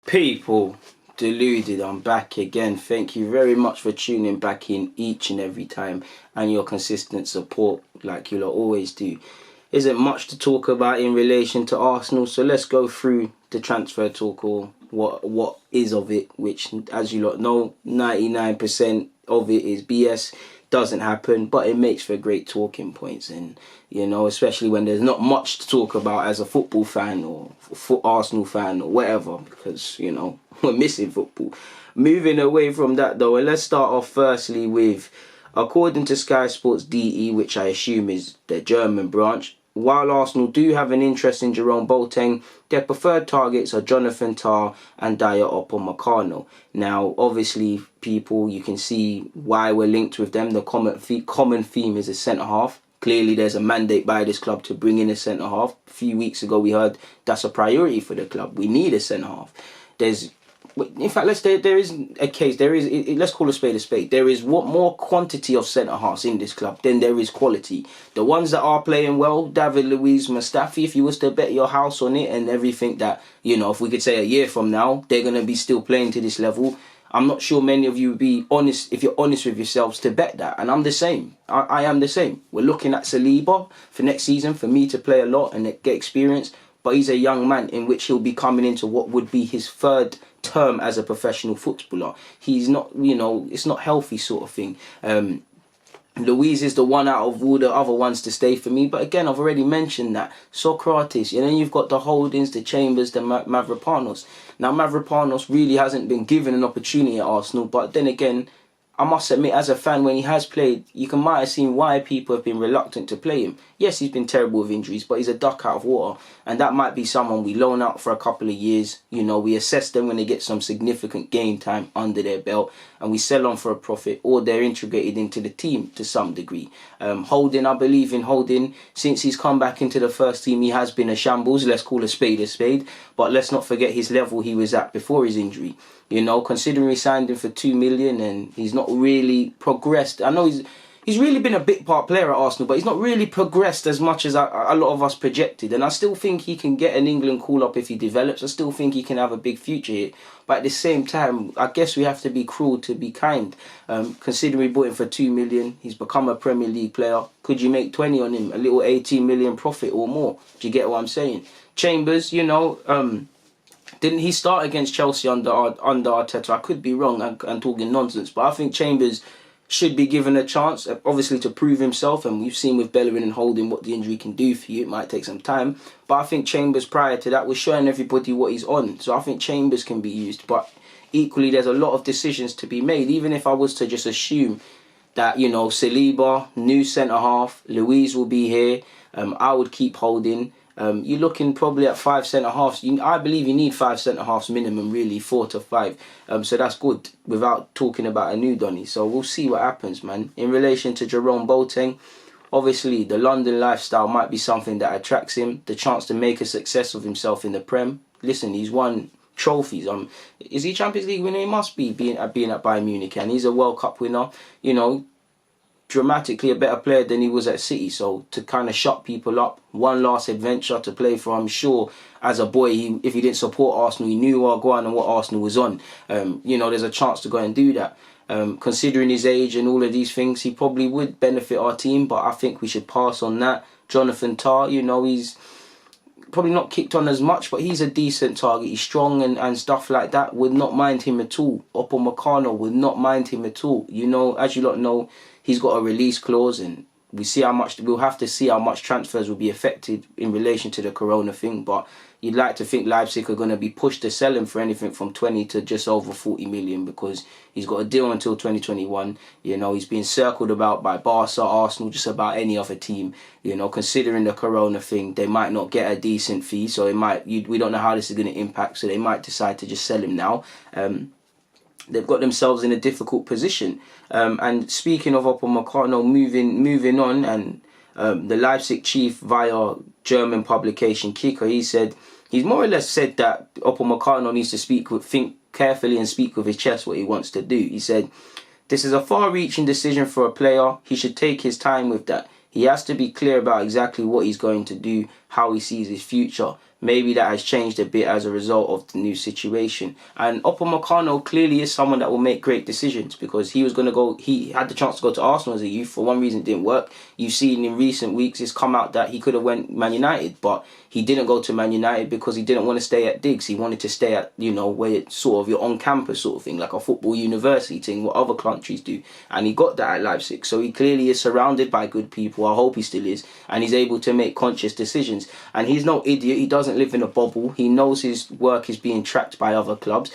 People, Deluded, I'm back again. Thank you very much for tuning back in each and every time and your consistent support like you'll always do. Isn't much to talk about in relation to Arsenal, so let's go through the transfer talk, or what is of it, which, as you lot know, 99% of it is BS. Doesn't happen, but it makes for great talking points, and especially when there's not much to talk about as a football fan or Arsenal fan or whatever, because we're missing football. Moving away from that though, and let's start off firstly with, according to Sky Sports DE, which I assume is their German branch, while Arsenal do have an interest in Jerome Boateng, their preferred targets are Jonathan Tah and Dayot Upamecano. Now, obviously, people, you can see why we're linked with them. The common theme is a centre-half. Clearly, there's a mandate by this club to bring in a centre-half. A few weeks ago, we heard that's a priority for the club. We need a centre-half. In fact, there is a case. Let's call a spade a spade. There is more quantity of centre halves in this club than there is quality. The ones that are playing well, David Luiz, Mustafi. If you was to bet your house on it and everything, that if we could say a year from now they're gonna be still playing to this level, I'm not sure many of you would be honest, if you're honest with yourselves, to bet that. And I'm the same. I am the same. We're looking at Saliba for next season for me to play a lot and get experience. But he's a young man in which he'll be coming into what would be his third term as a professional footballer. He's not, it's not healthy sort of thing. Luiz is the one out of all the other ones to stay for me. But again, I've already mentioned that. Socrates, and then you've got the Holdings, the Chambers, the Mavropanos. Now, Mavropanos really hasn't been given an opportunity at Arsenal. But then again, I must admit, as a fan, when he has played, might have seen why people have been reluctant to play him. Yes, he's been terrible with injuries, but he's a duck out of water. And that might be someone we loan out for a couple of years. We assess them when they get some significant game time under their belt, and we sell on for a profit, or they're integrated into the team to some degree. Holding, I believe in Holding. Since he's come back into the first team, he has been a shambles. Let's call a spade a spade. But let's not forget his level he was at before his injury. Considering we signed him for 2 million and he's not really progressed. I know he's really been a big part player at Arsenal, but he's not really progressed as much as a lot of us projected. And I still think he can get an England call-up if he develops. I still think he can have a big future here. But at the same time, I guess we have to be cruel to be kind. Considering we bought him for 2 million, he's become a Premier League player. Could you make 20 on him? A little 18 million profit or more? Do you get what I'm saying? Chambers, didn't he start against Chelsea under Arteta? I could be wrong and talking nonsense, but I think Chambers should be given a chance, obviously, to prove himself. And we've seen with Bellerin and Holding what the injury can do for you. It might take some time, but I think Chambers prior to that was showing everybody what he's on. So I think Chambers can be used, but equally there's a lot of decisions to be made. Even if I was to just assume that Saliba, new centre half, Luiz will be here, I would keep Holding. You're looking probably at 5 centre halves. I believe you need 5 centre halves minimum, really, 4 to 5. So that's good without talking about a new Donny. So we'll see what happens, man. In relation to Jerome Boateng, obviously the London lifestyle might be something that attracts him. The chance to make a success of himself in the Prem. Listen, he's won trophies. Is he Champions League winner? He must be being at Bayern Munich, and he's a World Cup winner. Dramatically a better player than he was at City. So to kind of shut people up, one last adventure to play for. I'm sure as a boy, if he didn't support Arsenal, he knew what going and what Arsenal was on. There's a chance to go and do that. Considering his age and all of these things, he probably would benefit our team, but I think we should pass on that. Jonathan Tah, he's probably not kicked on as much, but he's a decent target. He's strong and stuff like that. Would not mind him at all. Upamecano would not mind him at all. As you lot know, he's got a release clause, and we'll have to see how much transfers will be affected in relation to the corona thing. But you'd like to think Leipzig are going to be pushed to sell him for anything from 20 to just over 40 million, because he's got a deal until 2021. He's being circled about by Barca, Arsenal, just about any other team. Considering the corona thing, they might not get a decent fee, so we don't know how this is going to impact, so they might decide to just sell him now. They've got themselves in a difficult position. And speaking of Upamecano, moving on, and the Leipzig chief via German publication Kicker, he's more or less said that Upamecano needs to think carefully and speak with his chest what he wants to do. He said, "This is a far-reaching decision for a player. He should take his time with that. He has to be clear about exactly what he's going to do. how he sees his future. Maybe that has changed a bit as a result of the new situation. And Upamecano clearly is someone that will make great decisions, because he had the chance to go to Arsenal as a youth. For one reason, it didn't work. You've seen in recent weeks, it's come out that he could have went Man United, but he didn't go to Man United because he didn't want to stay at digs. He wanted to stay at, where it's sort of your on-campus sort of thing, like a football university thing, what other countries do. And he got that at Leipzig. So he clearly is surrounded by good people. I hope he still is. And he's able to make conscious decisions. And he's no idiot. He doesn't live in a bubble. He knows his work is being tracked by other clubs,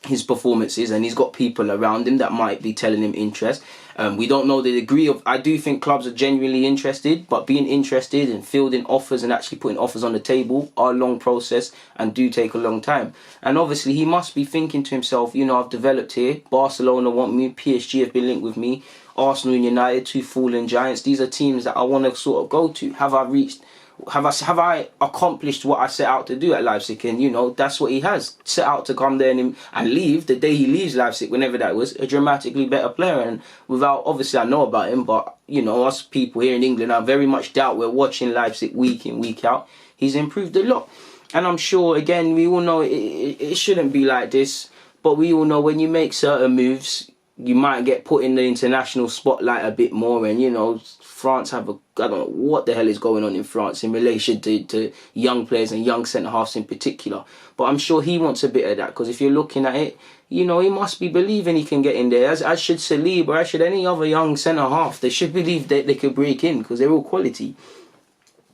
his performances, and he's got people around him that might be telling him interest. We don't know the degree of... I do think clubs are genuinely interested, but being interested and fielding offers and actually putting offers on the table are a long process and do take a long time. And obviously he must be thinking to himself, I've developed here. Barcelona want me. PSG have been linked with me. Arsenal and United, two fallen giants. These are teams that I want to sort of go to. Have I accomplished what I set out to do at Leipzig? And that's what he has set out to come there and leave the day he leaves Leipzig, whenever that was, a dramatically better player. And without, obviously I know about him, but us people here in England, I very much doubt we're watching Leipzig week in, week out. He's improved a lot, and I'm sure, again, we all know it shouldn't be like this, but we all know when you make certain moves, you might get put in the international spotlight a bit more. And France have I don't know what the hell is going on in France in relation to young players and young centre-halves in particular. But I'm sure he wants a bit of that, because if you're looking at it, he must be believing he can get in there, as should Saliba, as should any other young centre-half. They should believe that they could break in, because they're all quality.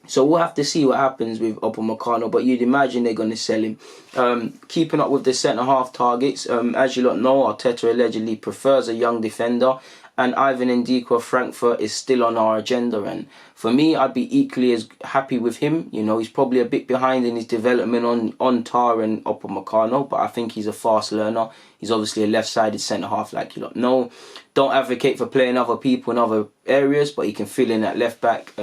So we'll have to see what happens with Upamecano, but you'd imagine they're going to sell him. Keeping up with the centre-half targets, as you lot know, Arteta allegedly prefers a young defender, and Ivan Ndiko of Frankfurt is still on our agenda. And for me, I'd be equally as happy with him. He's probably a bit behind in his development on Tar and Upamecano, but I think he's a fast learner. He's obviously a left-sided centre-half, like you lot know. Don't advocate for playing other people in other areas, but he can fill in at left-back,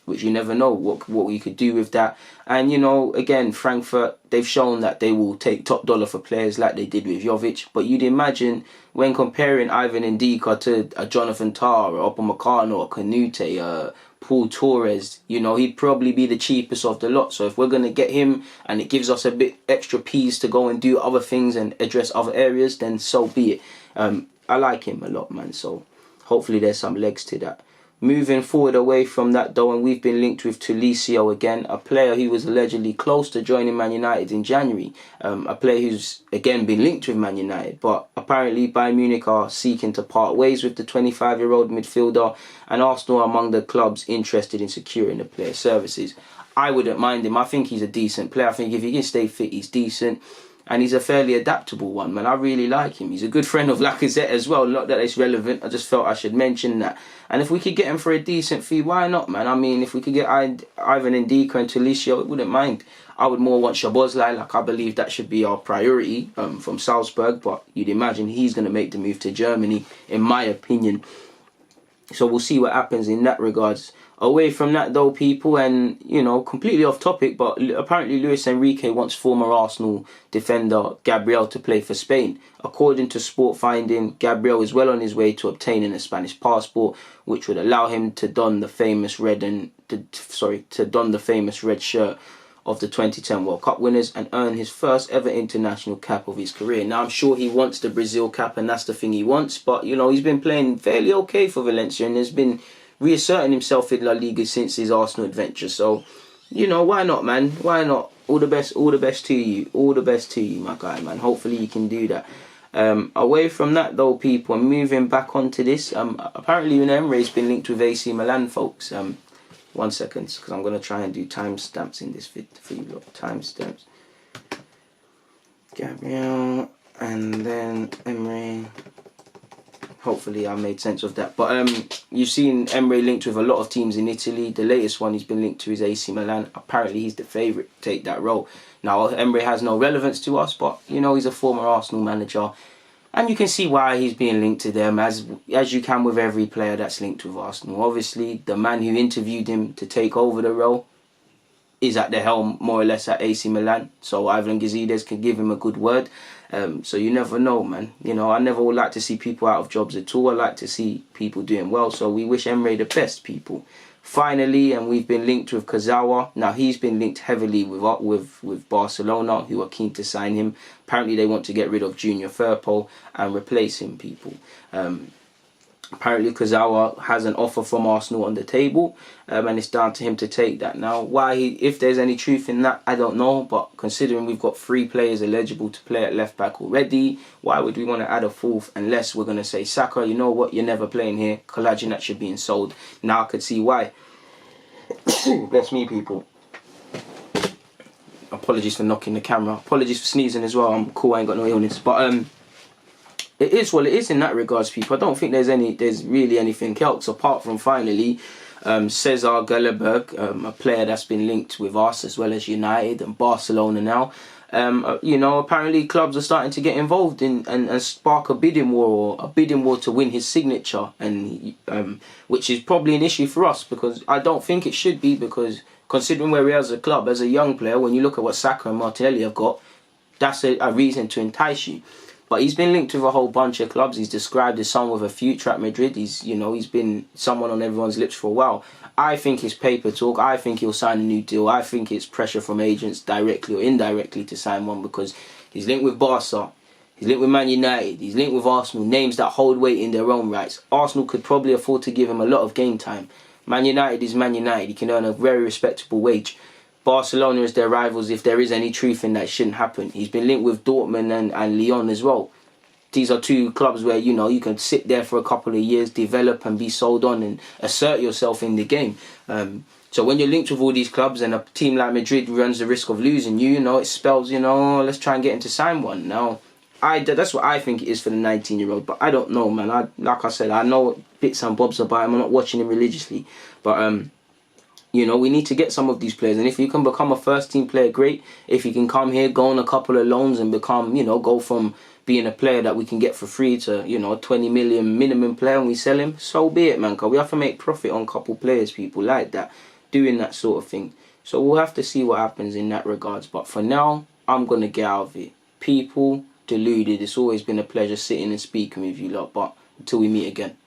which you never know what we could do with that. And, again, Frankfurt, they've shown that they will take top dollar for players like they did with Jovic. But you'd imagine when comparing Ivan Ndika to a Jonathan Tah or Upamecano or Canute, Paul Torres, he'd probably be the cheapest of the lot. So if we're going to get him and it gives us a bit extra peas to go and do other things and address other areas, then so be it. I like him a lot, man. So hopefully there's some legs to that. Moving forward away from that though, and we've been linked with Tolisso again, a player who was allegedly close to joining Man United in January. A player who's again been linked with Man United, but apparently Bayern Munich are seeking to part ways with the 25-year-old midfielder, and Arsenal are among the clubs interested in securing the player's services. I wouldn't mind him. I think he's a decent player. I think if he can stay fit, he's decent. And he's a fairly adaptable one, man. I really like him. He's a good friend of Lacazette as well. Not that it's relevant. I just felt I should mention that. And if we could get him for a decent fee, why not, man? I mean, if we could get Ivan Ndika and Tolisso, I wouldn't mind. I would more want Szoboszlai. Like, I believe that should be our priority from Salzburg. But you'd imagine he's going to make the move to Germany, in my opinion. So we'll see what happens in that regards. Away from that though, people, and completely off topic, but apparently Luis Enrique wants former Arsenal defender Gabriel to play for Spain. According to Sport Finding, Gabriel is well on his way to obtaining a Spanish passport, which would allow him to don the famous red shirt of the 2010 World Cup winners and earn his first ever international cap of his career. Now, I'm sure he wants the Brazil cap, and that's the thing he wants, but he's been playing fairly okay for Valencia and has been reasserting himself in La Liga since his Arsenal adventure. So, why not, man? Why not? All the best to you. All the best to you, my guy, man. Hopefully you can do that. Away from that, though, people, and moving back onto this, apparently Unai Emery's been linked with AC Milan, folks. 1 second, because I'm going to try and do timestamps in this vid for you. Timestamps. Gabriel, and then Emery. Hopefully I made sense of that. But you've seen Emery linked with a lot of teams in Italy. The latest one he's been linked to is AC Milan. Apparently he's the favourite to take that role. Now, Emery has no relevance to us, but, he's a former Arsenal manager. And you can see why he's being linked to them, as you can with every player that's linked with Arsenal. Obviously, the man who interviewed him to take over the role is at the helm, more or less, at AC Milan. So Ivan Gazidis can give him a good word. So you never know, man. I never would like to see people out of jobs at all. I like to see people doing well. So we wish Emery the best, people. Finally, and we've been linked with Kazawa. Now, he's been linked heavily with Barcelona, who are keen to sign him. Apparently, they want to get rid of Junior Firpo and replace him, people. Apparently, Kazawa has an offer from Arsenal on the table, and it's down to him to take that. Now, if there's any truth in that, I don't know. But considering we've got 3 players eligible to play at left back already, why would we want to add a 4th unless we're going to say, Saka, you know what, you're never playing here. Kolasinac should be sold. Now I could see why. Bless me, people. Apologies for knocking the camera. Apologies for sneezing as well. I'm cool, I ain't got no illness. But it is what it is in that regards, people. I don't think there's really anything else apart from finally César Gelabert, a player that's been linked with us as well as United and Barcelona now. Apparently clubs are starting to get involved in and spark a bidding war to win his signature, and which is probably an issue for us, because I don't think it should be, because considering where we are as a club, as a young player, when you look at what Saka and Martinelli have got, that's a reason to entice you. But he's been linked with a whole bunch of clubs. He's described as someone with a future at Madrid. He's been someone on everyone's lips for a while. I think it's paper talk. I think he'll sign a new deal. I think it's pressure from agents directly or indirectly to sign one, because he's linked with Barca. He's linked with Man United. He's linked with Arsenal. Names that hold weight in their own rights. Arsenal could probably afford to give him a lot of game time. Man United is Man United. He can earn a very respectable wage. Barcelona is their rivals. If there is any truth in that, it shouldn't happen. He's been linked with Dortmund and Lyon as well. These are 2 clubs where, you can sit there for a couple of years, develop and be sold on and assert yourself in the game. So when you're linked with all these clubs and a team like Madrid runs the risk of losing you, it spells, let's try and get him to sign one. Now, that's what I think it is for the 19-year-old. But I don't know, man. Like I said, I know bits and bobs about him. I'm not watching him religiously. But we need to get some of these players. And if you can become a first-team player, great. If you can come here, go on a couple of loans and become, go from being a player that we can get for free to, a 20 million minimum player and we sell him, so be it, man. Because we have to make profit on a couple players, people like that, doing that sort of thing. So we'll have to see what happens in that regards. But for now, I'm going to get out of it. People, Deluded. It's always been a pleasure sitting and speaking with you lot. But until we meet again.